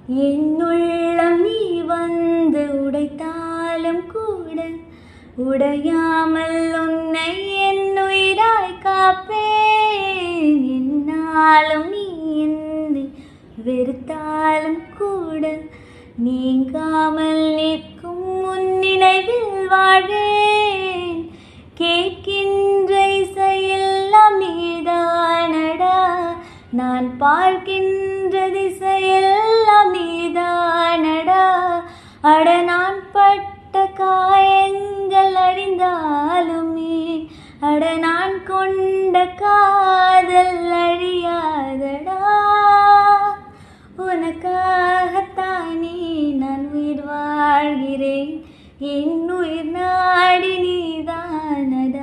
என்னுள்ளம் நீ வந்து உடைத்தாலும் கூட உடையாமல் உன்னை என்னுயிராய் காப்பேன். என்னாலும் நீ என்னை வெறுத்தாலும் கூட நீங்காமல் நிற்கும் உன் நினைவில் வாழ்வேன். கேட்கின்ற இசையெல்லாம் நீதானடா, நான் பார்க்கின்ற திசையெல்லாம் நீதானடா. அட நான் பட்ட காயங்கள் அழிந்தாலுமே, அட நான் கொண்ட காதல் அழியாதடா. உனக்காகத்தானே நான் உயிர் வாழ்கிறேன், என் உயிர் நாடி நீதானடா.